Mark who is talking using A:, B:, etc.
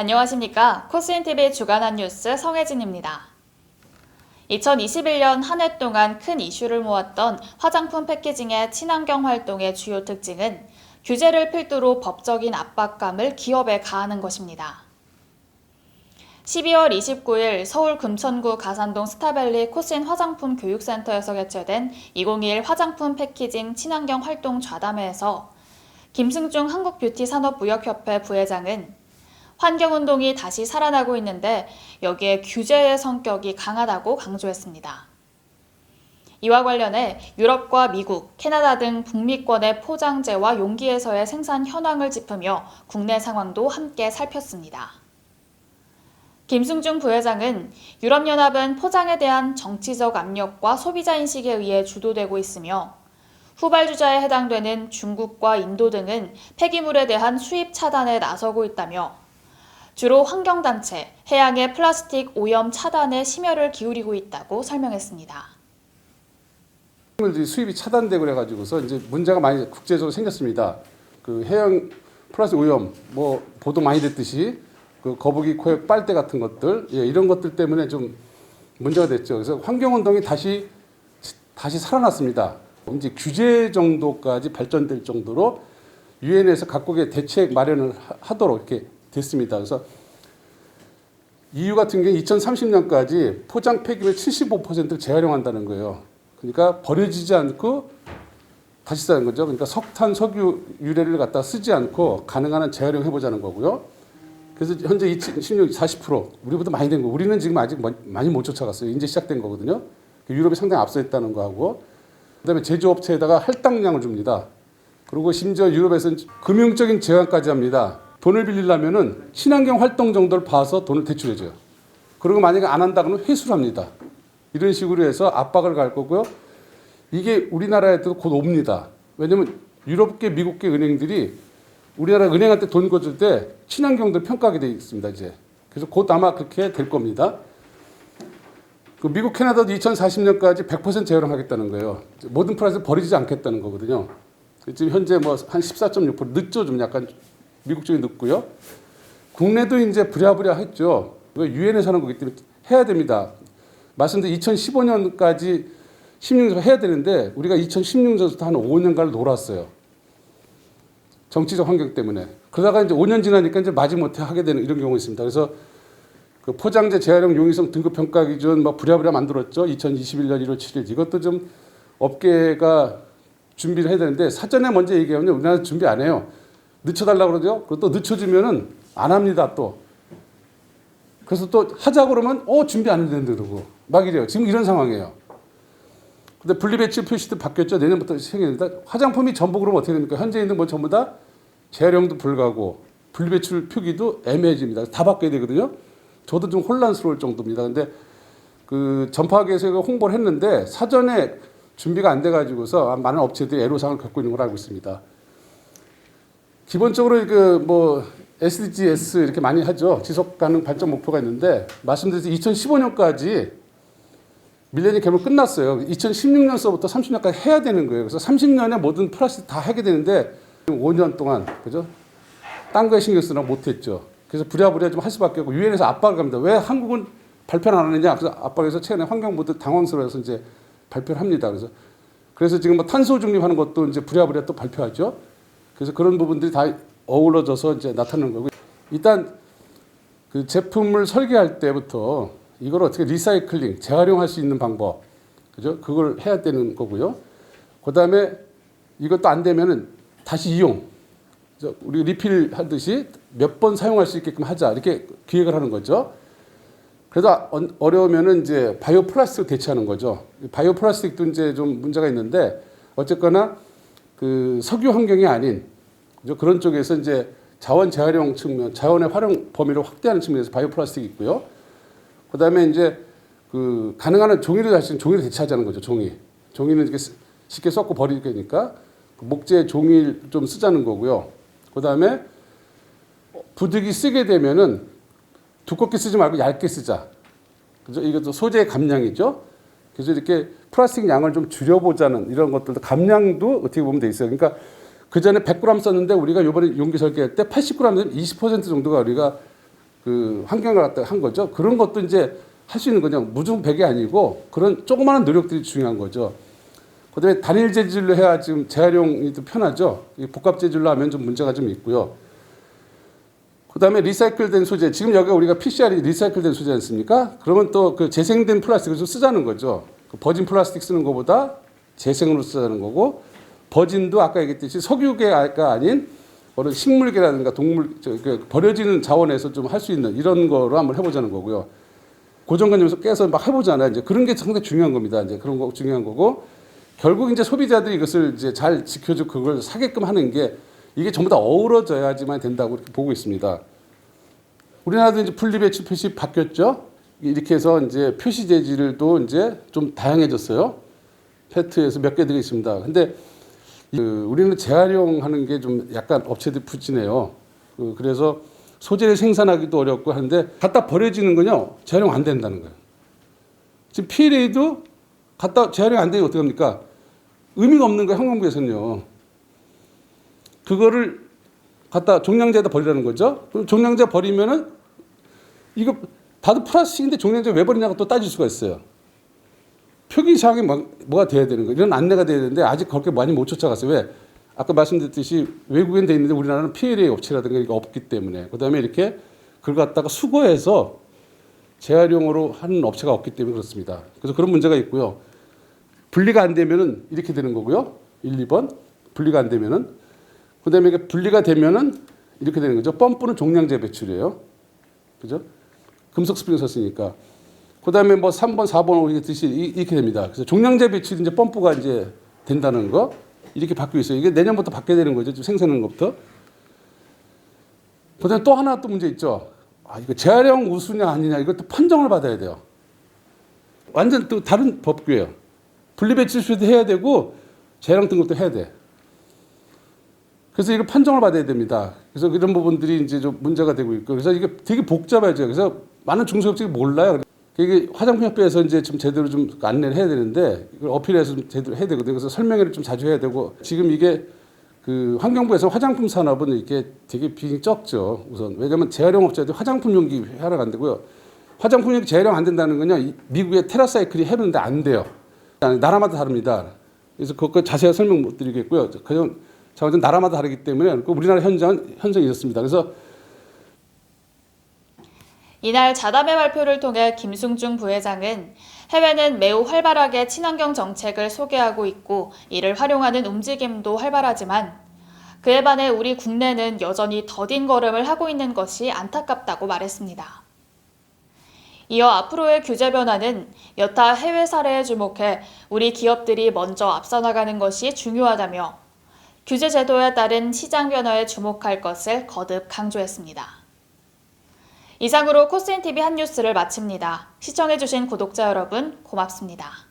A: 안녕하십니까. 코스인TV 주간 한 뉴스 성혜진입니다. 2021년 한 해 동안 큰 이슈를 모았던 화장품 패키징의 친환경 활동의 주요 특징은 규제를 필두로 법적인 압박감을 기업에 가하는 것입니다. 12월 29일 서울 금천구 가산동 스타밸리 코스인 화장품 교육센터에서 개최된 2021 화장품 패키징 친환경 활동 좌담회에서 김승중 한국뷰티산업무역협회 부회장은 환경운동이 다시 살아나고 있는데 여기에 규제의 성격이 강하다고 강조했습니다. 이와 관련해 유럽과 미국, 캐나다 등 북미권의 포장재와 용기에서의 생산 현황을 짚으며 국내 상황도 함께 살폈습니다. 김승중 부회장은 유럽연합은 포장에 대한 정치적 압력과 소비자 인식에 의해 주도되고 있으며 후발주자에 해당되는 중국과 인도 등은 폐기물에 대한 수입 차단에 나서고 있다며 주로 환경단체, 해양의 플라스틱 오염 차단에 심혈을 기울이고 있다고 설명했습니다.
B: 수입이 차단되고 그래가지고서 이제 문제가 많이 국제적으로 생겼습니다. 그 해양 플라스틱 오염, 보도 많이 됐듯이 그 거북이 코에 빨대 같은 것들, 이런 것들 때문에 좀 문제가 됐죠. 그래서 환경운동이 다시 살아났습니다. 이제 규제 정도까지 발전될 정도로 유엔에서 각국의 대책 마련을 하도록 이렇게 됐습니다. 그래서 EU 같은 경우에 2030년까지 포장 폐기물 75%를 재활용한다는 거예요. 그러니까 버려지지 않고 다시 쓰는 거죠. 그러니까 석탄, 석유 유래를 갖다 쓰지 않고 가능한 한 재활용해보자는 거고요. 그래서 현재 2016 40%, 우리보다 많이 된 거. 우리는 지금 아직 많이 못 쫓아갔어요. 이제 시작된 거거든요. 유럽이 상당히 앞서있다는 거하고, 그다음에 제조업체에다가 할당량을 줍니다. 그리고 심지어 유럽에서는 금융적인 제한까지 합니다. 돈을 빌리려면은 친환경 활동 정도를 봐서 돈을 대출해줘요. 그리고 만약에 안 한다 그러면 회수를 합니다. 이런 식으로 해서 압박을 갈 거고요. 이게 우리나라에도 곧 옵니다. 왜냐면 유럽계, 미국계 은행들이 우리나라 은행한테 돈 거줄 때 친환경들 평가하게 돼 있습니다, 이제. 그래서 곧 아마 그렇게 될 겁니다. 그 미국, 캐나다도 2040년까지 100% 재활용하겠다는 거예요. 모든 플라스틱 버리지 않겠다는 거거든요. 지금 현재 한 14.6% 늦죠, 좀 약간. 미국 쪽이 늦고요. 국내도 이제 부랴부랴 했죠. 유엔에서 하는 거기 때문에 해야 됩니다. 말씀드린 2015년까지 16년부터 해야 되는데 우리가 2016년부터 한 5년간 놀았어요. 정치적 환경 때문에. 그러다가 이제 5년 지나니까 이제 마지못해 하게 되는 이런 경우가 있습니다. 그래서 그 포장재 재활용 용이성 등급 평가 기준 부랴부랴 만들었죠. 2021년 1월 7일. 이것도 좀 업계가 준비를 해야 되는데 사전에 먼저 얘기하면 우리나라 준비 안 해요. 늦춰달라고 그러죠. 그리고 또 늦춰주면은 안 합니다, 또. 그래서 또 하자 그러면, 준비 안 했는데 그러고. 막 이래요. 지금 이런 상황이에요. 근데 분리배출 표시도 바뀌었죠. 내년부터 생기는데 화장품이 전부 그러면 어떻게 됩니까? 현재 있는 건 전부 다 재활용도 불가고 분리배출 표기도 애매해집니다. 다 바뀌어야 되거든요. 저도 좀 혼란스러울 정도입니다. 근데 그 전파학에서 홍보를 했는데 사전에 준비가 안 돼가지고서 많은 업체들이 애로사항을 겪고 있는 걸 알고 있습니다. 기본적으로 SDGs 이렇게 많이 하죠. 지속 가능 발전 목표가 있는데 말씀드려서 2015년까지 밀레니엄 개발 끝났어요. 2016년서부터 30년까지 해야 되는 거예요. 그래서 30년에 모든 플라스틱 다 하게 되는데 5년 동안 그죠? 딴 거에 신경 쓰느라 못했죠. 그래서 부랴부랴 좀 할 수밖에 없고 유엔에서 압박을 합니다. 왜 한국은 발표를 안 하느냐? 그래서 압박해서 최근에 환경부도 당황스러워서 이제 발표를 합니다. 그래서 지금 탄소 중립하는 것도 이제 부랴부랴 또 발표하죠. 그래서 그런 부분들이 다 어우러져서 이제 나타나는 거고. 일단 그 제품을 설계할 때부터 이걸 어떻게 리사이클링, 재활용할 수 있는 방법, 그죠? 그걸 해야 되는 거고요. 그 다음에 이것도 안 되면은 다시 이용. 우리 리필 하듯이 몇 번 사용할 수 있게끔 하자. 이렇게 기획을 하는 거죠. 그래도 어려우면은 이제 바이오 플라스틱 대체하는 거죠. 바이오 플라스틱도 이제 좀 문제가 있는데 어쨌거나 그 석유 환경이 아닌 그런 쪽에서 이제 자원 재활용 측면, 자원의 활용 범위를 확대하는 측면에서 바이오 플라스틱이 있고요. 그다음에 이제 그 가능한 한 종이를 대체하자는 거죠. 종이는 이렇게 쉽게 썩고 버리게 되니까 목재 종이 좀 쓰자는 거고요. 그다음에 부득이 쓰게 되면은 두껍게 쓰지 말고 얇게 쓰자. 그죠? 이것도 소재의 감량이죠. 그래서 이렇게 플라스틱 양을 좀 줄여보자는 이런 것들도 감량도 어떻게 보면 돼 있어요. 그러니까 그 전에 100g 썼는데 우리가 이번에 용기 설계할 때 80g, 20% 정도가 우리가 그 환경을 갖다 한 거죠. 그런 것도 이제 할 수 있는 그냥 무중백이 아니고 그런 조그마한 노력들이 중요한 거죠. 그다음에 단일 재질로 해야 지금 재활용이 더 편하죠. 이 복합 재질로 하면 좀 문제가 좀 있고요. 그다음에 리사이클된 소재. 지금 여기가 우리가 PCR이 리사이클된 소재 않습니까? 그러면 또 그 재생된 플라스틱을 좀 쓰자는 거죠. 그 버진 플라스틱 쓰는 것보다 재생으로 쓰자는 거고, 버진도 아까 얘기했듯이 석유계가 아닌 그런 식물계라든가 동물 버려지는 자원에서 좀 할 수 있는 이런 거로 한번 해보자는 거고요. 고정관념에서 깨서 막 해보잖아요. 이제 그런 게 상당히 중요한 겁니다. 이제 그런 거 중요한 거고, 결국 이제 소비자들이 이것을 이제 잘 지켜주고 그걸 사게끔 하는 게 이게 전부 다 어우러져야지만 된다고 이렇게 보고 있습니다. 우리나라도 이제 분리배출 표시 바뀌었죠. 이렇게 해서 이제 표시 재질도 이제 좀 다양해졌어요. 페트에서 몇 개 들어있습니다. 근데 우리는 재활용하는 게 좀 약간 업체들이 부진해요. 그래서 소재를 생산하기도 어렵고 하는데 갖다 버려지는 건요, 재활용 안 된다는 거예요. 지금 PLA도 갖다 재활용 안 되면 어떡합니까? 의미가 없는 거예요, 환경부에서는요. 그거를 갖다 종량제에다 버리라는 거죠. 그럼 종량제 버리면은 이거 다들 플라스틱인데 종량제 왜 버리냐고 또 따질 수가 있어요. 표기 사항이 뭐가 돼야 되는 거예요. 이런 안내가 돼야 되는데 아직 그렇게 많이 못 쫓아갔어요. 왜? 아까 말씀드렸듯이 외국엔 돼 있는데 우리나라는 PLA 업체라든가 이게 없기 때문에, 그다음에 이렇게 그걸 갖다가 수거해서 재활용으로 하는 업체가 없기 때문에 그렇습니다. 그래서 그런 문제가 있고요. 분리가 안 되면은 이렇게 되는 거고요. 1, 2번 분리가 안 되면은, 그다음에 이게 분리가 되면은 이렇게 되는 거죠. 펌프는 종량제 배출이에요. 그죠? 금속 스프링 썼으니까. 그다음에 뭐 3번, 4번 이렇게 됩니다. 그래서 종량제 배출이 이제 펌프가 이제 된다는 거 이렇게 바뀌고 있어요. 이게 내년부터 바뀌어야 되는 거죠. 좀 생산하는 것부터. 그다음에 또 하나 또 문제 있죠. 이거 재활용 우수냐 아니냐 이것도 판정을 받아야 돼요. 완전 또 다른 법규예요. 분리배출수도 해야 되고 재활용 등급도 해야 돼. 그래서 이거 판정을 받아야 됩니다. 그래서 이런 부분들이 이제 좀 문제가 되고 있고, 그래서 이게 되게 복잡해져요. 그래서 많은 중소업체가 몰라요. 이게 화장품협회에서 이제 좀 제대로 좀 안내를 해야 되는데 이걸 어필해서 좀 제대로 해야 되거든요. 그래서 설명회를 좀 자주 해야 되고, 지금 이게 그 환경부에서 화장품 산업은 이게 되게 비중이 적죠. 우선 왜냐하면 재활용 업체들이 화장품 용기 회하러 안 되고요. 화장품 용기 재활용 안 된다는 건요, 미국의 테라사이클이 해는데 안 돼요. 나라마다 다릅니다. 그래서 그것 자세히 설명 못 드리겠고요. 그냥 나라마다 다르기 때문에 우리나라 현장이 있었습니다. 그래서
A: 이날 자담회 발표를 통해 김승중 부회장은 해외는 매우 활발하게 친환경 정책을 소개하고 있고 이를 활용하는 움직임도 활발하지만 그에 반해 우리 국내는 여전히 더딘 걸음을 하고 있는 것이 안타깝다고 말했습니다. 이어 앞으로의 규제 변화는 여타 해외 사례에 주목해 우리 기업들이 먼저 앞서 나가는 것이 중요하다며 규제 제도에 따른 시장 변화에 주목할 것을 거듭 강조했습니다. 이상으로 코스인TV 한 뉴스를 마칩니다. 시청해주신 구독자 여러분 고맙습니다.